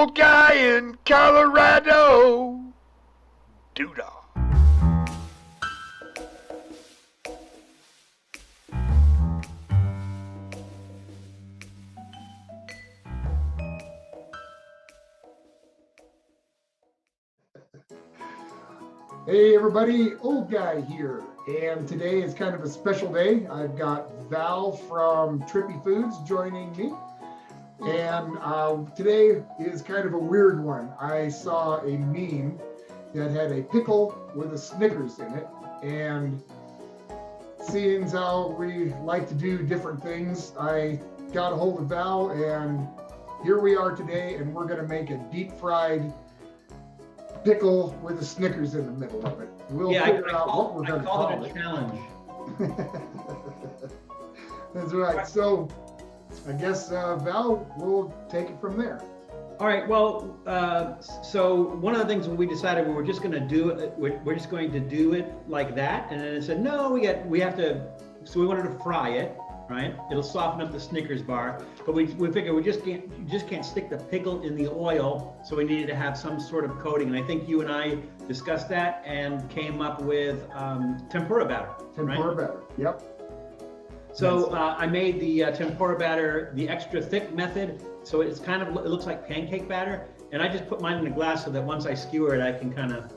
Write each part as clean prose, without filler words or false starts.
old guy in Colorado. Doodah. Hey everybody, Old Guy here, and today is kind of a special day. I've got Val from Trippy Foods joining me, and today is kind of a weird one. I saw a meme that had a pickle with a Snickers in it, and seeing as how we like to do different things, I got a hold of Val, and here we are today, and we're going to make a deep fried pickle with a Snickers in the middle of it. We'll figure out what we're going to call it. A challenge. That's right. So I guess Val will take it from there. All right. Well, so one of the things we decided we were just going to do it. We're just going to do it like that, and then it said no. We have to. So we wanted to fry it. Right, it'll soften up the Snickers bar, but we figured you just can't stick the pickle in the oil, so we needed to have some sort of coating. And I think you and I discussed that and came up with tempura batter. Tempura batter, yep. So I made the tempura batter the extra thick method, so it's kind of, it looks like pancake batter, and I just put mine in a glass so that once I skewer it, I can kind of,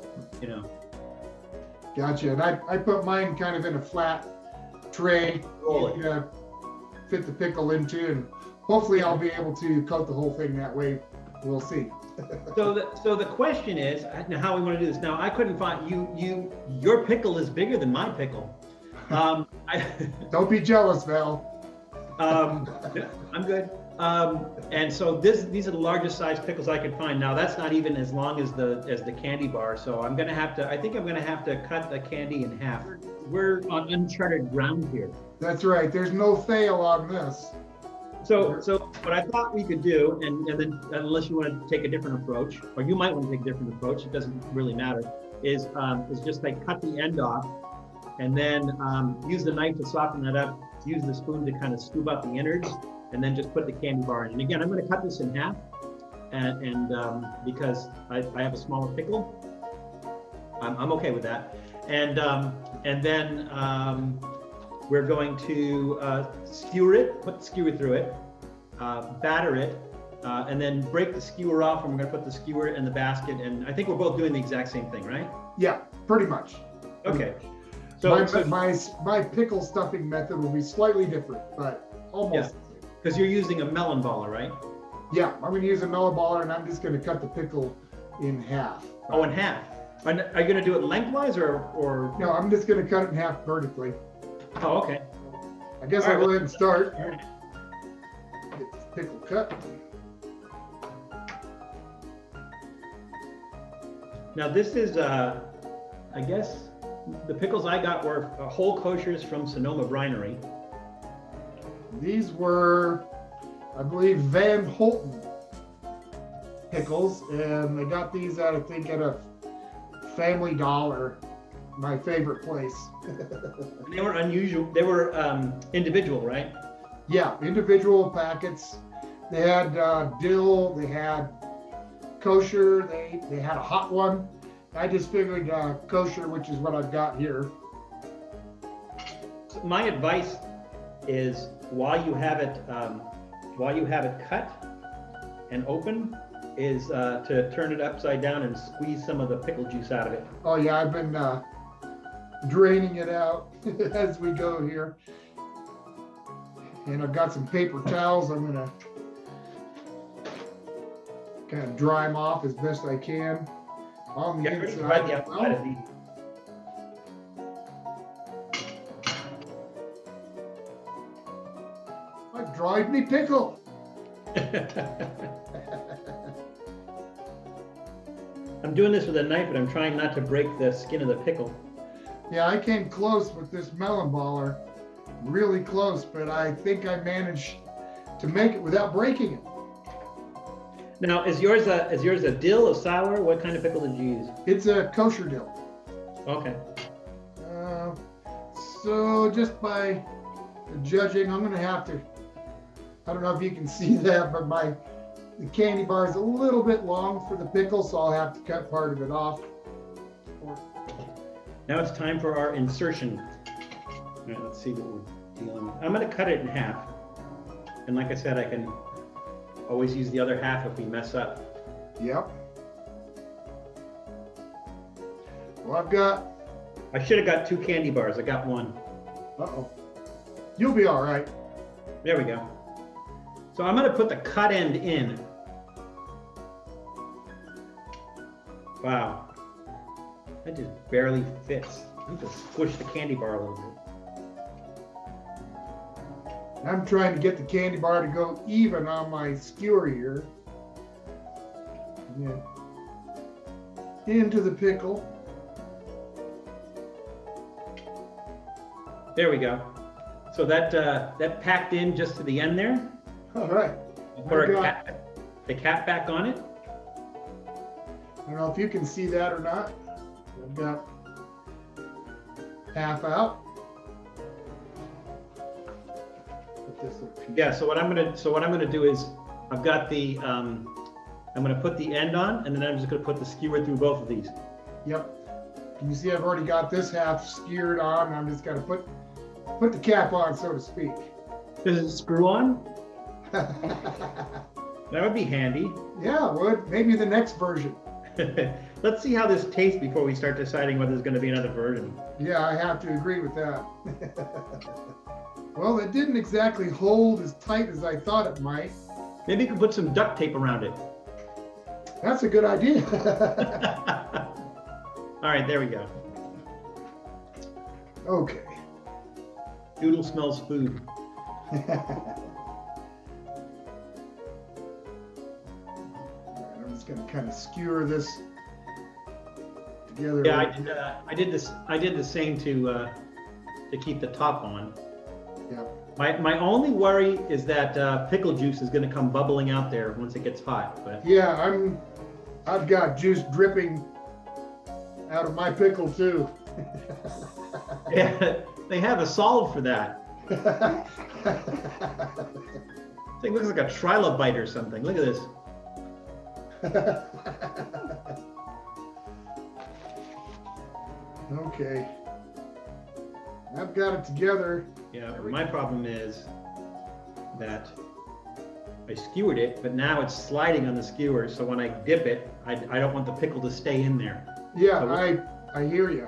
Gotcha. And I put mine kind of in a flat tray. Roll it. Fit the pickle into, and hopefully I'll be able to coat the whole thing that way. We'll see. So the question is now how we want to do this. Now I couldn't find your pickle is bigger than my pickle. Don't be jealous, Val. I'm good. And so these are the largest size pickles I could find. Now that's not even as long as the candy bar. So I think I'm gonna have to cut the candy in half. We're on uncharted ground here. That's right. There's no fail on this. So what I thought we could do, and then unless you want to take a different approach, or you might want to take a different approach, it doesn't really matter, is just like cut the end off, and then use the knife to soften that up, use the spoon to kind of scoop out the innards, and then just put the candy bar in. And again, I'm going to cut this in half, and because I have a smaller pickle, I'm okay with that. And then we're going to skewer it, put the skewer through it, batter it, and then break the skewer off, and we're going to put the skewer in the basket. And I think we're both doing the exact same thing, right? Yeah, pretty much. Okay. So my pickle stuffing method will be slightly different, but almost. Yeah, because you're using a melon baller, right? Yeah, I'm going to use a melon baller, and I'm just going to cut the pickle in half. Oh, in half. Are you going to do it lengthwise or? No, I'm just going to cut it in half vertically. Oh, okay. I guess I'll go ahead and start. Get this pickle cut. Now this is, I guess, the pickles I got were whole koshers from Sonoma Brinery. These were, I believe, Van Holten pickles, and I got these I think at a Family Dollar, my favorite place. And they were unusual. They were individual, right? Yeah, individual packets. They had dill. They had kosher. They had a hot one. I just figured kosher, which is what I've got here. So my advice is while you have it cut and open, is to turn it upside down and squeeze some of the pickle juice out of it. Oh yeah, I've been draining it out as we go here. And I've got some paper towels. I'm gonna kind of dry them off as best I can on the inside. Right the outside of these. I dried me pickle. I'm doing this with a knife, but I'm trying not to break the skin of the pickle. Yeah, I came close with this melon baller, really close, but I think I managed to make it without breaking it. Now, is yours a dill, a sour? What kind of pickle did you use? It's a kosher dill. Okay. So just by judging, I'm gonna have to, I don't know if you can see that, but my the candy bar is a little bit long for the pickle, so I'll have to cut part of it off. Now it's time for our insertion. All right, let's see what we're dealing with. I'm going to cut it in half. And like I said, I can always use the other half if we mess up. Yep. Well, I should have got 2 candy bars. I got 1. uh-oh. You'll be all right. There we go. So I'm going to put the cut end in. Wow. That just barely fits. I need to squish the candy bar a little bit. I'm trying to get the candy bar to go even on my skewer here. Yeah. Into the pickle. There we go. So that packed in just to the end there. All right. Put the cap back on it. I don't know if you can see that or not. I've got half out. Put this in. Yeah. So what I'm gonna do is I've got the I'm gonna put the end on, and then I'm just gonna put the skewer through both of these. Yep. You see, I've already got this half skewered on. I'm just gonna put the cap on, so to speak. Does it screw on? That would be handy. Yeah, it would. Maybe the next version. Let's see how this tastes before we start deciding whether there's going to be another version. Yeah, I have to agree with that. Well, it didn't exactly hold as tight as I thought it might. Maybe you can put some duct tape around it. That's a good idea. All right, there we go. Okay. Doodle smells food. I'm just going to kind of skewer this together. Yeah, I did the same to keep the top on. Yeah. My only worry is that pickle juice is going to come bubbling out there once it gets hot. But Yeah, I've got juice dripping out of my pickle too. yeah, they have a solve for that. Thing looks like a trilobite or something. Look at this. Okay. I've got it together. Yeah, my problem is that I skewered it, but now it's sliding on the skewer. So when I dip it, I don't want the pickle to stay in there. Yeah, So I hear you.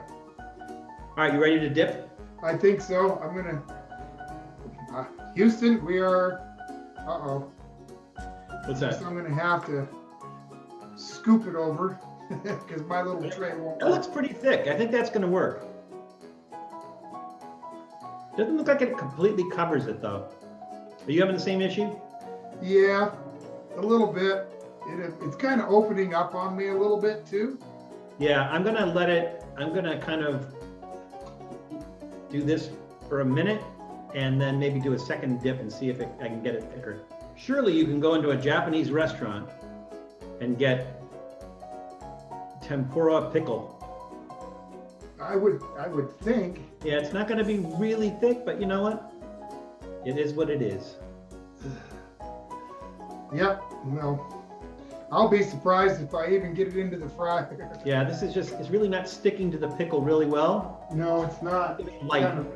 All right, you ready to dip? I think so. I'm gonna. Houston, we are. Uh-oh. What's that? So I'm gonna have to scoop it over because my little tray won't. That looks pretty thick. I think that's going to work. Doesn't look like it completely covers it though. Are you having the same issue? Yeah, a little bit. It's kind of opening up on me a little bit too. Yeah, I'm going to kind of do this for a minute and then maybe do a second dip and see if I can get it thicker. Surely you can go into a Japanese restaurant and get tempura pickle. I would think. Yeah, it's not going to be really thick, but you know what? It is what it is. Yep. Well, I'll be surprised if I even get it into the fryer. Yeah, this is just, it's really not sticking to the pickle really well. No, it's not. It's light. Kind of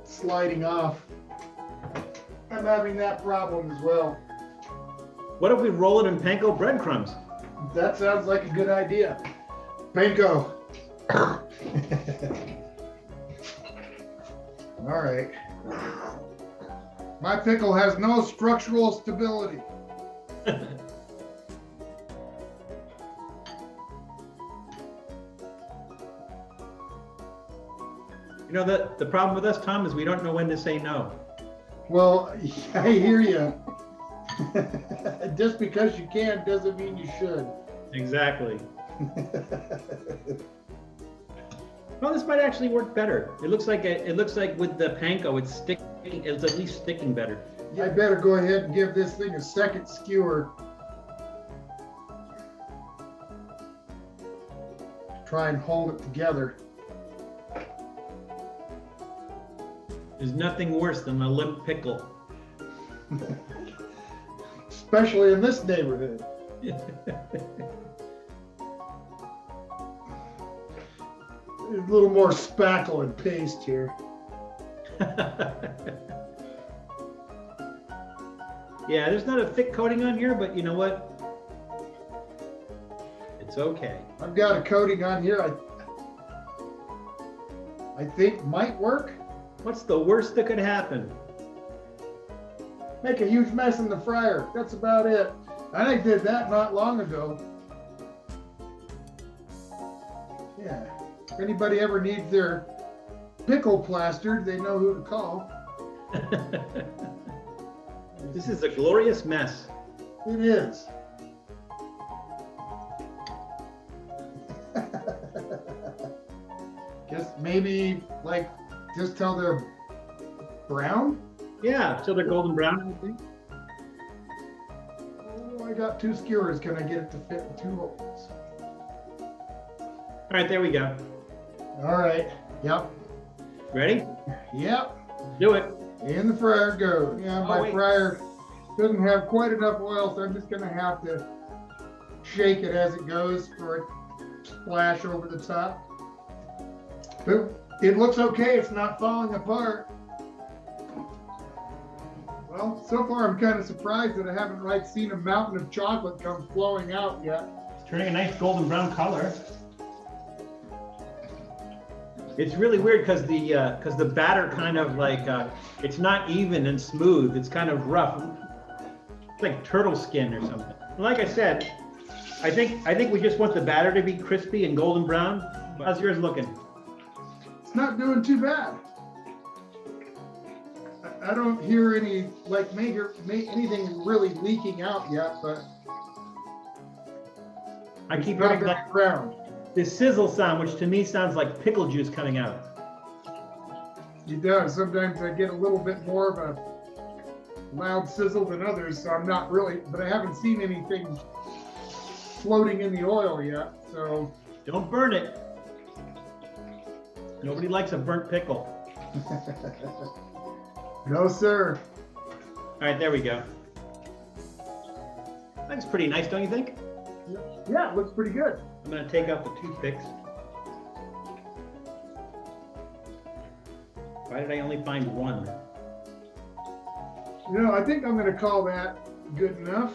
sliding off. I'm having that problem as well. What if we roll it in panko breadcrumbs? That sounds like a good idea. Panko. All right. My pickle has no structural stability. You know, the problem with us, Tom, is we don't know when to say no. Well, I hear you. Just because you can doesn't mean you should. Exactly. Well, this might actually work better. It looks like with the panko, it's sticking. It's at least sticking better. I better go ahead and give this thing a second skewer. Try and hold it together. There's nothing worse than a limp pickle. especially in this neighborhood. A little more spackle and paste here. Yeah, there's not a thick coating on here, but you know what? It's okay. I've got a coating on here I think might work. What's the worst that could happen? Make a huge mess in the fryer. That's about it. I did that not long ago. Yeah. If anybody ever needs their pickle plastered, they know who to call. This is a glorious mess. It is. Guess maybe like just till they're brown. Yeah, till they're golden brown, I think. Oh, I got 2 skewers. Can I get it to fit in 2 holes? All right, there we go. All right. Yep. Ready? Yep. Do it. In the fryer goes. Yeah, my wait. fryer doesn't have quite enough oil, so I'm just gonna have to shake it as it goes for it to splash over the top. But it looks okay. It's not falling apart. Well, so far I'm kind of surprised that I haven't like seen a mountain of chocolate come flowing out yet. It's turning a nice golden brown color. It's really weird because the batter kind of like it's not even and smooth. It's kind of rough. It's like turtle skin or something. Like I said, I think we just want the batter to be crispy and golden brown. How's yours looking? It's not doing too bad. I don't hear any like anything really leaking out yet, but I keep not hearing very like brown. this sizzle sound, which to me sounds like pickle juice coming out. It does. Sometimes I get a little bit more of a loud sizzle than others, so I'm not really, but I haven't seen anything floating in the oil yet, so. Don't burn it. Nobody likes a burnt pickle. No, sir. All right, there we go. That's pretty nice, don't you think? Yeah, it looks pretty good. I'm gonna take out the toothpicks. Why did I only find one? You know, I think I'm gonna call that good enough.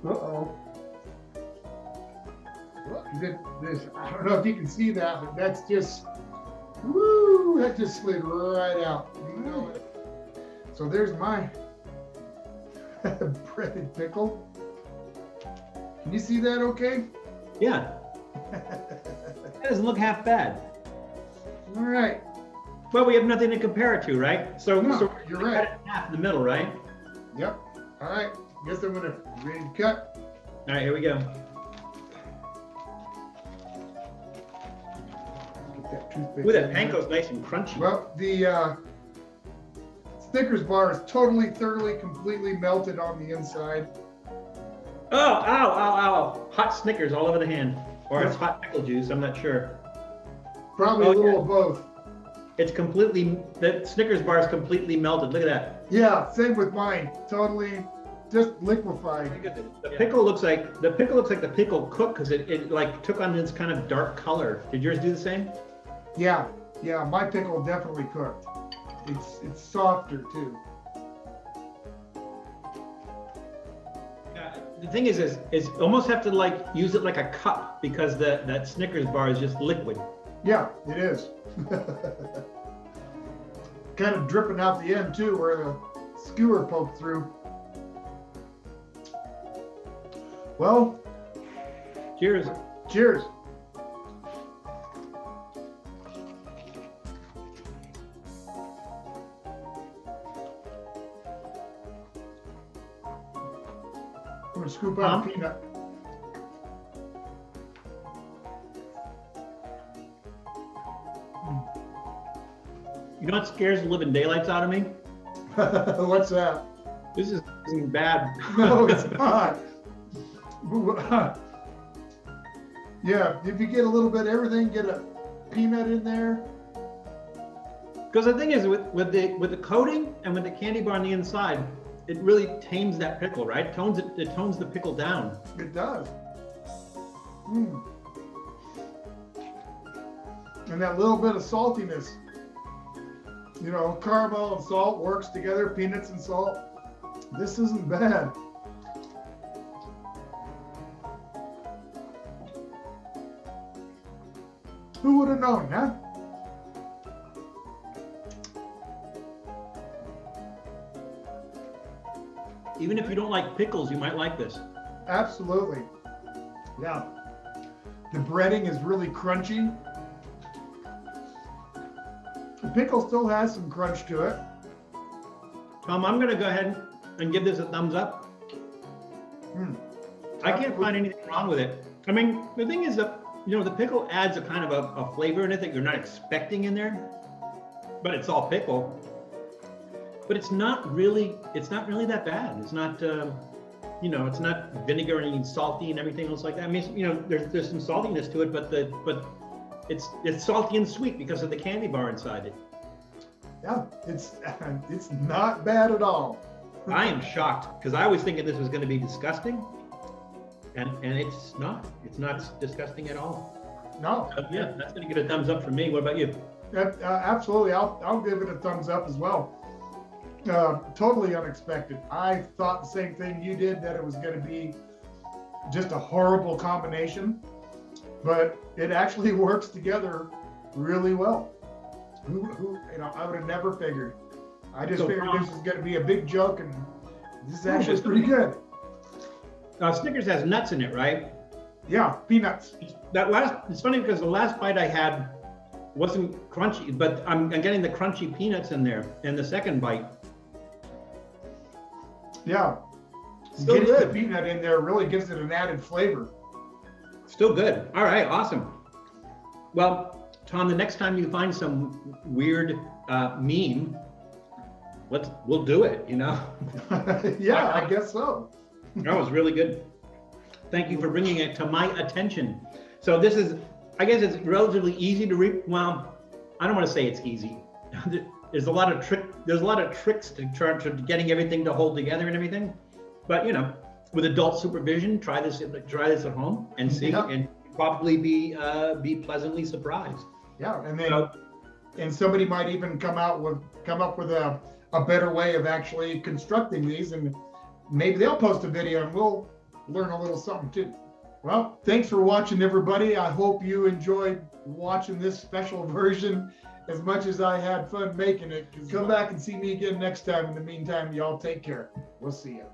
Uh-oh. I don't know if you can see that, but that's just, woo, that just slid right out. You know it. So there's my breaded pickle. Can you see that okay? Yeah, that doesn't look half bad. All right. Well, we have nothing to compare it to, right? So, No, so you're cut right. it in half in the middle, right? Yep. All right. Guess I'm gonna ready to cut. All right, here we go. Get that toothpick Ooh, that in there. panko's nice and crunchy. Well, the Snickers bar is totally, thoroughly, completely melted on the inside. Oh, ow, ow, ow. Hot Snickers all over the hand. Or it's Yep. hot pickle juice, I'm not sure. Probably Oh, a little yeah. of both. It's completely, the Snickers bar is completely melted. Look at that. Yeah, same with mine. Totally, just liquefied. The pickle looks like the pickle cooked because it like took on this kind of dark color. Did yours do the same? Yeah, my pickle definitely cooked. It's softer too. The thing is almost have to like use it like a cup because that Snickers bar is just liquid. Yeah, it is. Kind of dripping out the end too, where the skewer poked through. Well, Cheers. cheers. I'm gonna scoop out a peanut. You know what scares the living daylights out of me? What's that? This is bad. No, it's not. Yeah, if you get a little bit of everything, get a peanut in there. Because the thing is with the coating and with the candy bar on the inside, it really tames that pickle, right? It tones the pickle down. It does. Mm. And that little bit of saltiness, you know, caramel and salt works together, peanuts and salt. This isn't bad. Who would have known, huh? Even if you don't like pickles, you might like this. Absolutely. Yeah. The breading is really crunchy. The pickle still has some crunch to it. Tom, I'm gonna go ahead and give this a thumbs up. I can't find anything wrong with it. I mean, the thing is that, you know, the pickle adds a kind of a flavor in it that you're not expecting in there, but it's all pickle. But it's not really that bad. It's not, you know, it's not vinegar and salty and everything else like that. I mean, you know, there's some saltiness to it, but it's salty and sweet because of the candy bar inside it. Yeah, it's not bad at all. I am shocked because I was thinking this was going to be disgusting, and it's not. It's not disgusting at all. No. Yeah, that's going to get a thumbs up from me. What about you? Absolutely, I'll give it a thumbs up as well. Totally unexpected. I thought the same thing you did, that it was going to be just a horrible combination, but it actually works together really well. Who you know, I would have never figured. I just figured this was going to be a big joke, and this is actually pretty good. Snickers has nuts in it, right? Yeah, peanuts. It's funny because the last bite I had wasn't crunchy, but I'm getting the crunchy peanuts in there in the second bite. Yeah. Still Getting good. the peanut in there really gives it an added flavor. Still good. All right, awesome. Well, Tom, the next time you find some weird meme, we'll do it, you know? Yeah, I guess so. That was really good. Thank you for bringing it to my attention. So this is, I guess it's relatively easy to read. Well, I don't want to say it's easy. There's a lot of tricks to getting everything to hold together and everything. But you know, with adult supervision, try this at home and see, and probably be pleasantly surprised. Yeah, and then and somebody might even come up with a better way of actually constructing these, and maybe they'll post a video and we'll learn a little something too. Well, thanks for watching, everybody. I hope you enjoyed watching this special version as much as I had fun making it. Come back and see me again next time. In the meantime, y'all take care. We'll see you.